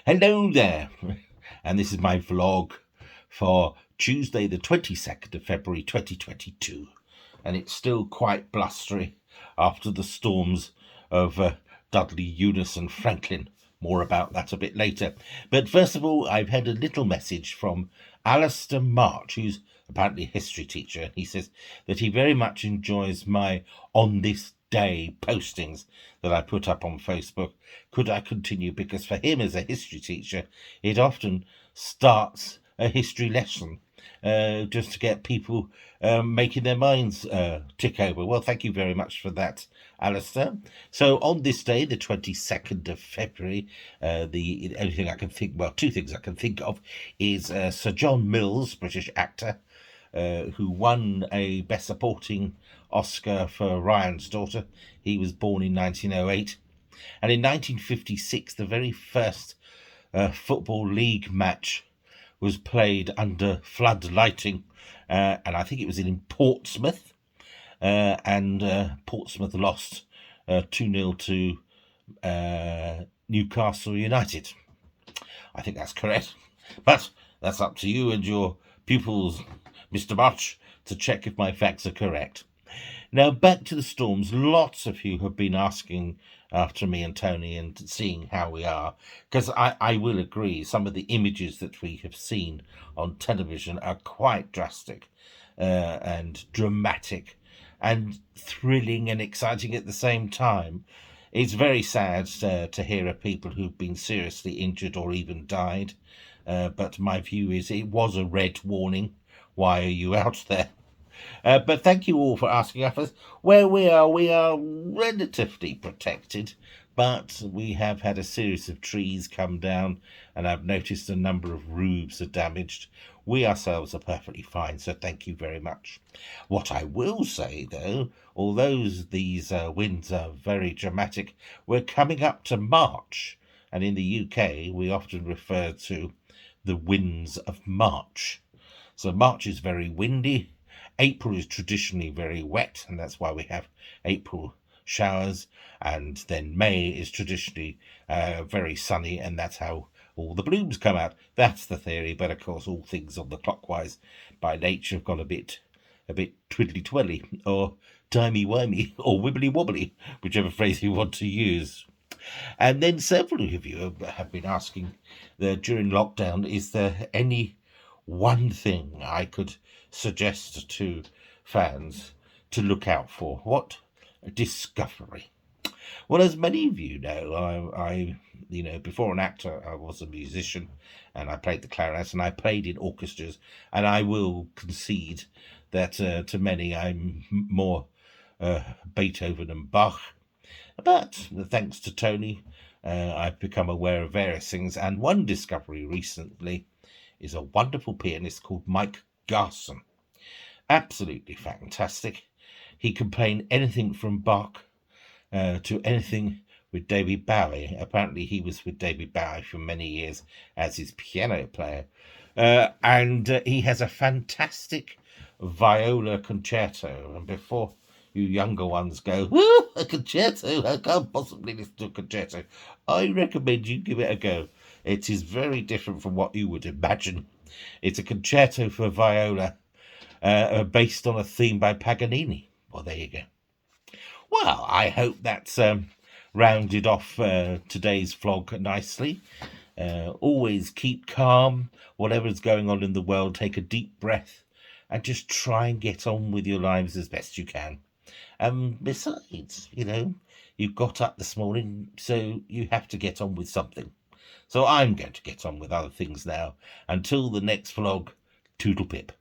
Hello there, and this is my vlog for Tuesday the 22nd of February 2022, and it's still quite blustery after the storms of Dudley, Eunice and Franklin. More about that a bit later. But first of all, I've had a little message from Alistair March, who's apparently a history teacher. He says that he very much enjoys my On This Day postings that I put up on Facebook. Could I continue? Because for him as a history teacher, it often starts a history lesson just to get people making their minds tick over. Well, thank you very much for that, Alistair. So on this day, the 22nd of February, the only thing I can think, well, two things I can think of is Sir John Mills, British actor, who won a Best Supporting Oscar for Ryan's Daughter. He was born in 1908. And in 1956, the very first Football League match was played under floodlighting, and I think it was in Portsmouth, and Portsmouth lost 2-0 to Newcastle United. I think that's correct, but that's up to you and your pupils, Mr. March, to check if my facts are correct. Now, back to the storms. Lots of you have been asking after me and Tony and seeing how we are, because I will agree, some of the images that we have seen on television are quite drastic and dramatic and thrilling and exciting at the same time. It's very sad to hear of people who've been seriously injured or even died, but my view is it was a red warning. Why are you out there? But thank you all for asking us. Where we are relatively protected, but we have had a series of trees come down, and I've noticed a number of roofs are damaged. We ourselves are perfectly fine, so thank you very much. What I will say, though, although these winds are very dramatic, we're coming up to March, and in the UK we often refer to the winds of March. So March is very windy. April is traditionally very wet, and that's why we have April showers, and then May is traditionally very sunny, and that's how all the blooms come out. That's the theory, but of course all things on the clockwise by nature have gone a bit twiddly-twirly, or timey-wimey, or wibbly-wobbly, whichever phrase you want to use. And then several of you have been asking during lockdown, is there any one thing I could suggest to fans to look out for? What discovery? Well, as many of you know, I before an actor, I was a musician, and I played the clarinet, and I played in orchestras, and I will concede that to many I'm more Beethoven and Bach. But thanks to Tony, I've become aware of various things, and one discovery recently is a wonderful pianist called Mike Garson. Absolutely fantastic. He can play anything from Bach to anything with David Bowie. Apparently he was with David Bowie for many years as his piano player. And he has a fantastic viola concerto. And before you younger ones go, "Woo, a concerto, I can't possibly listen to a concerto," I recommend you give it a go. It is very different from what you would imagine. It's a concerto for viola based on a theme by Paganini. Well, there you go. Well, I hope that's rounded off today's vlog nicely. Always keep calm, whatever's going on in the world. Take a deep breath and just try and get on with your lives as best you can. Besides, you got up this morning, so you have to get on with something. So I'm going to get on with other things now. Until the next vlog, toodle pip.